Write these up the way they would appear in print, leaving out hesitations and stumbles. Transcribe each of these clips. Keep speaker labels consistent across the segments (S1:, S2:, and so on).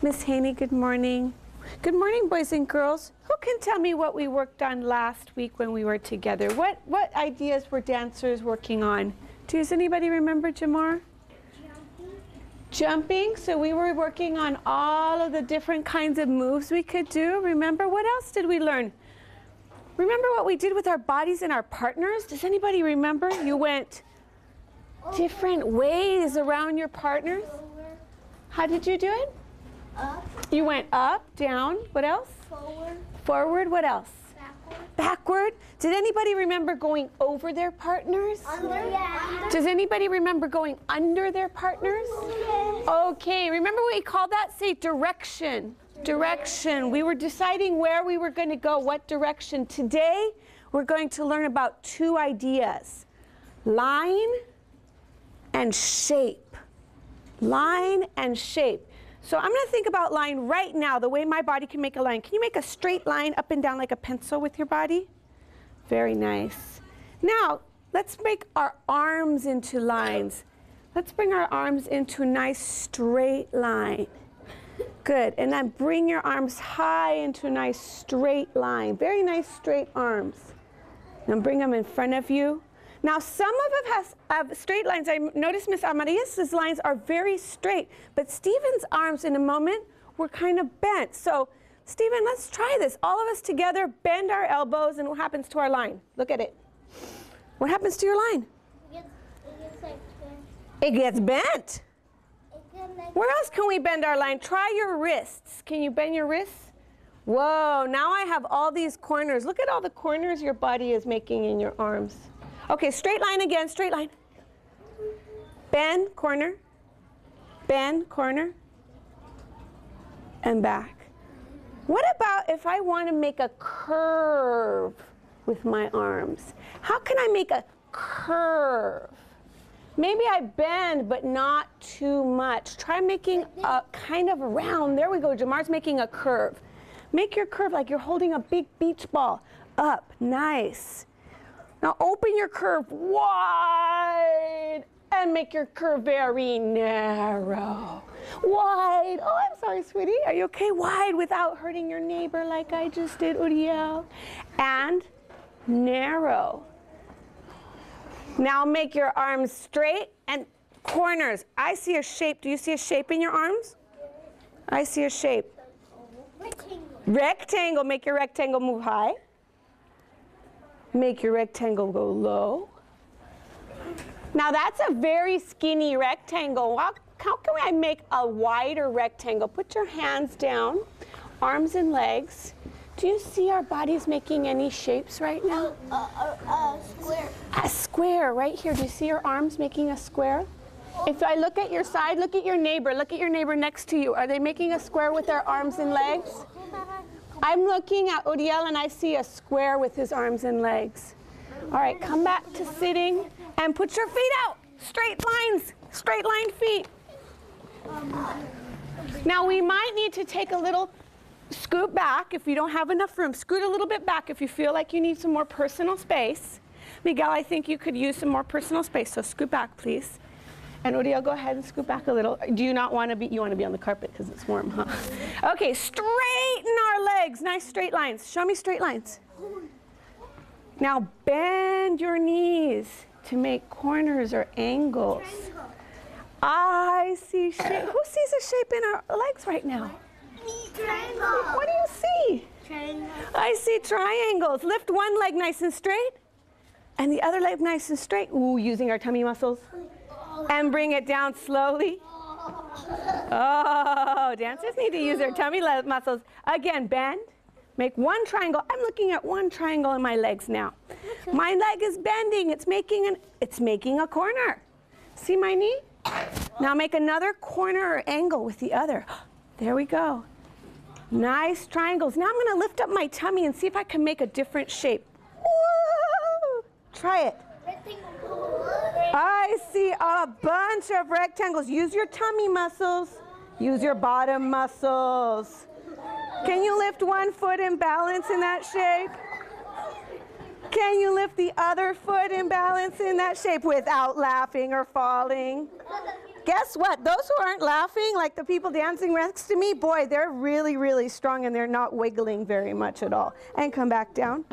S1: Miss Haney, good morning. Good morning, boys and girls. Who can tell me what we worked on last week when we were together? What ideas were dancers working on? Does anybody remember, Jamar? Jumping. So we were working on all of the different kinds of moves we could do. Remember, what else did we learn? Remember what we did with our bodies and our partners? Does anybody remember? You went different ways around your partners. How did you do it?
S2: Up.
S1: You went up, down. What else?
S2: Forward.
S1: Forward. What else?
S2: Backward.
S1: Backward. Did anybody remember going over their partners?
S2: Under. Yeah.
S1: Does anybody remember going under their partners?
S2: Yes.
S1: Okay, remember what we called that? Say direction. Direction. We were deciding where we were going to go, what direction. Today, we're going to learn about two ideas. Line and shape. Line and shape. So I'm going to think about line right now, the way my body can make a line. Can you make a straight line up and down like a pencil with your body? Very nice. Now, let's make our arms into lines. Let's bring our arms into a nice straight line. Good. And then bring your arms high into a nice straight line. Very nice straight arms. And bring them in front of you. Now, some of us have straight lines. I noticed Miss Amarias' lines are very straight, but Stephen's arms in a moment were kind of bent. So, Stephen, let's try this. All of us together, bend our elbows, and what happens to our line? Look at it. What happens to your line? It gets bent. Where else can we bend our line? Try your wrists. Can you bend your wrists? Whoa, now I have all these corners. Look at all the corners your body is making in your arms. Okay, straight line again, straight line. Bend, corner, and back. What about if I want to make a curve with my arms? How can I make a curve? Maybe I bend, but not too much. Try making a kind of round. There we go. Jamar's making a curve. Make your curve like you're holding a big beach ball. Up, nice. Now open your curve wide and make your curve very narrow. Wide. Oh, I'm sorry, sweetie. Are you okay? Wide without hurting your neighbor like I just did, Uriel. And narrow. Now make your arms straight and corners. I see a shape. Do you see a shape in your arms? I see a shape.
S2: Rectangle.
S1: Rectangle. Make your rectangle move high. Make your rectangle go low. Now that's a very skinny rectangle. How can I make a wider rectangle? Put your hands down, arms and legs. Do you see our bodies making any shapes right now?
S2: Square.
S1: A square right here. Do you see your arms making a square? If I look at your side, look at your neighbor. Look at your neighbor next to you. Are they making a square with their arms and legs? I'm looking at Uriel and I see a square with his arms and legs. All right, come back to sitting and put your feet out. Straight lines, straight line feet. Now we might need to take a little scoot back if you don't have enough room. Scoot a little bit back if you feel like you need some more personal space. Miguel, I think you could use some more personal space, so scoot back, please. And Uriel, go ahead and scoot back a little. Do you not want to be, you want to be on the carpet because it's warm, huh? Okay, straighten our legs. Nice straight lines. Show me straight lines. Now bend your knees to make corners or angles.
S2: Triangle.
S1: I see shape. Who sees a shape in our legs right now?
S2: Triangle.
S1: What do you see?
S2: Triangle.
S1: I see triangles. Lift one leg nice and straight and the other leg nice and straight. Ooh, using our tummy muscles. And bring it down slowly. Oh, dancers need to use their tummy muscles. Again, bend. Make one triangle. I'm looking at one triangle in my legs now. My leg is bending. It's making a corner. See my knee? Now make another corner or angle with the other. There we go. Nice triangles. Now I'm going to lift up my tummy and see if I can make a different shape. Woo! Try it. I see a bunch of rectangles. Use your tummy muscles. Use your bottom muscles. Can you lift one foot and balance in that shape? Can you lift the other foot and balance in that shape without laughing or falling? Guess what? Those who aren't laughing, like the people dancing next to me, boy, they're really, really strong and they're not wiggling very much at all. And come back down.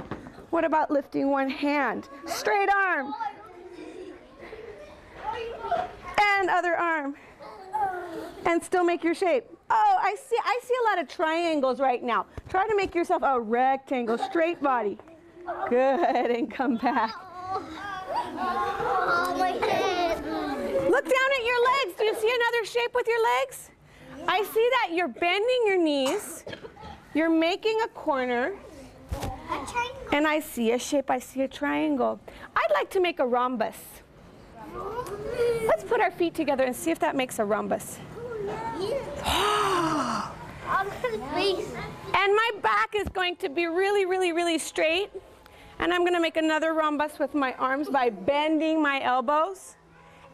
S1: What about lifting one hand? Straight arm. And other arm. And still make your shape. Oh, I see a lot of triangles right now. Try to make yourself a rectangle, straight body. Good, and come back.
S2: Oh, my head.
S1: Look down at your legs. Do you see another shape with your legs? I see that you're bending your knees. You're making a corner. And I see a shape. I see a triangle. I'd like to make a rhombus. Let's put our feet together and see if that makes a rhombus. And my back is going to be really, really, really straight. And I'm going to make another rhombus with my arms by bending my elbows.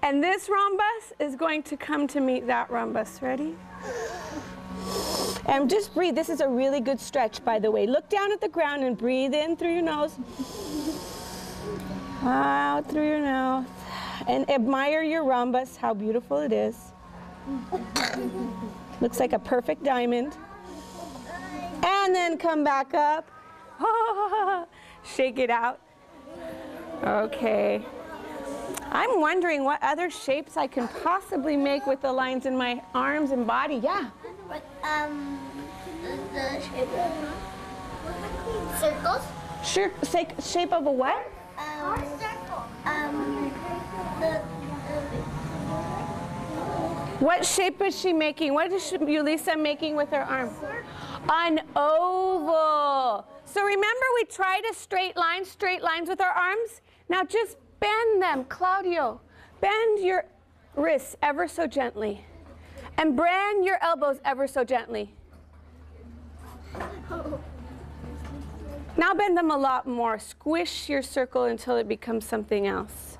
S1: And this rhombus is going to come to meet that rhombus. Ready? And just breathe. This is a really good stretch, by the way. Look down at the ground and breathe in through your nose. Out through your mouth. And admire your rhombus, how beautiful it is. Looks like a perfect diamond. And then come back up. Shake it out. Okay. I'm wondering what other shapes I can possibly make with the lines in my arms and body. Yeah.
S2: The circles.
S1: Sure. Shape of a what? What shape is she making? What is Yulisa making with her arm? An oval. So remember we tried a straight lines with our arms? Now just bend them, Claudio. Bend your wrists ever so gently. And bend your elbows ever so gently. Now bend them a lot more. Squish your circle until it becomes something else.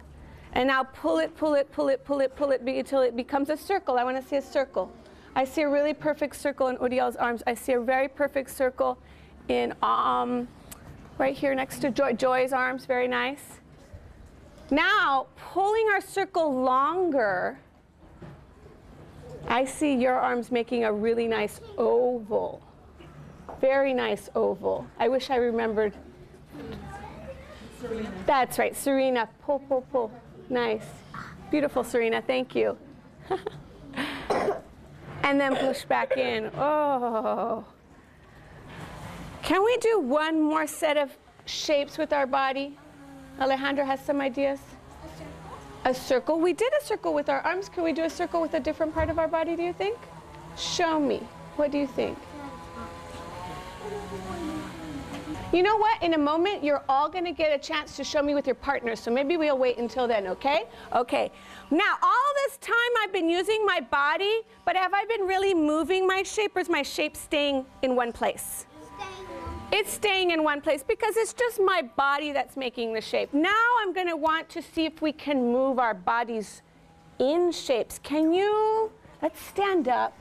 S1: And now pull it until it becomes a circle. I want to see a circle. I see a really perfect circle in Uriel's arms. I see a very perfect circle in right here next to Joy's arms. Very nice. Now, pulling our circle longer, I see your arms making a really nice oval. Very nice oval. I wish I remembered. Serena. That's right, Serena. Pull, pull, pull. Nice. Beautiful, Serena. Thank you. And then push back in. Oh. Can we do one more set of shapes with our body? Alejandra has some ideas? A circle. We did a circle with our arms. Can we do a circle with a different part of our body, do you think? Show me. What do you think? You know what? In a moment, you're all going to get a chance to show me with your partners. So maybe we'll wait until then, okay? Okay. Now, all this time I've been using my body, but have I been really moving my shape, or is my shape staying in one place? It's staying in one place because it's just my body that's making the shape. Now I'm going to want to see if we can move our bodies in shapes. Can you? Let's stand up.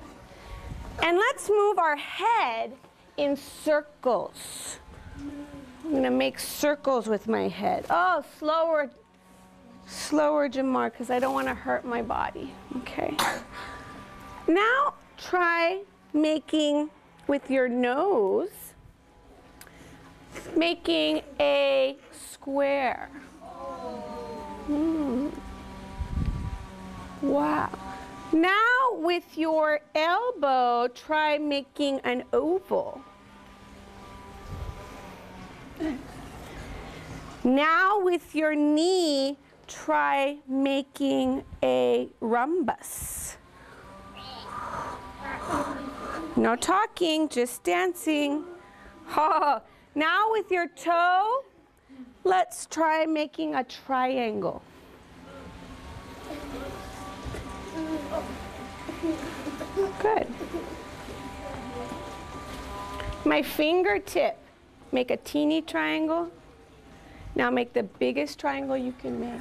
S1: And let's move our head in circles. I'm going to make circles with my head. Oh, slower, Jamar, because I don't want to hurt my body. Okay. Now try making with your nose, making a square. Wow. Now with your elbow, try making an oval. Now with your knee, try making a rhombus. No talking, just dancing. Oh. Now with your toe, let's try making a triangle. Good. My fingertip, make a teeny triangle. Now make the biggest triangle you can make.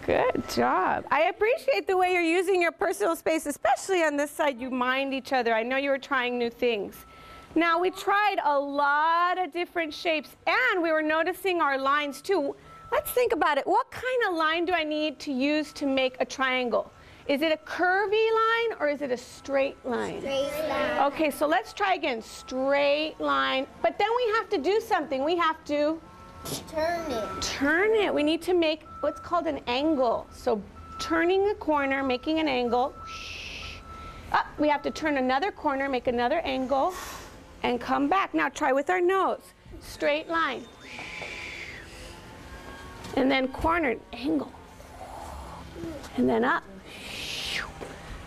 S1: Good job. I appreciate the way you're using your personal space, especially on this side. You mind each other. I know you were trying new things. Now, we tried a lot of different shapes, and we were noticing our lines, too. Let's think about it. What kind of line do I need to use to make a triangle? Is it a curvy line or is it a straight line?
S2: Straight line.
S1: Okay, so let's try again. Straight line. But then we have to do something. We have to
S2: Turn it.
S1: turn it. We need to make what's called an angle. So turning a corner, making an angle. We have to turn another corner, make another angle, and come back. Now try with our nose. Straight line. And then cornered, angle. And then up.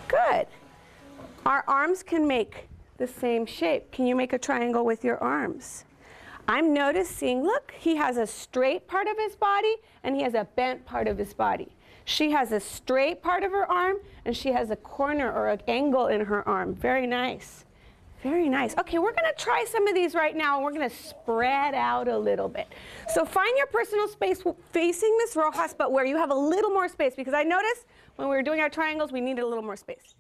S1: Good. Our arms can make the same shape. Can you make a triangle with your arms? I'm noticing, look, he has a straight part of his body and he has a bent part of his body. She has a straight part of her arm and she has a corner or an angle in her arm. Very nice. Very nice. Okay, we're going to try some of these right now and we're going to spread out a little bit. So find your personal space facing Miss Rojas, but where you have a little more space, because I noticed when we were doing our triangles, we needed a little more space.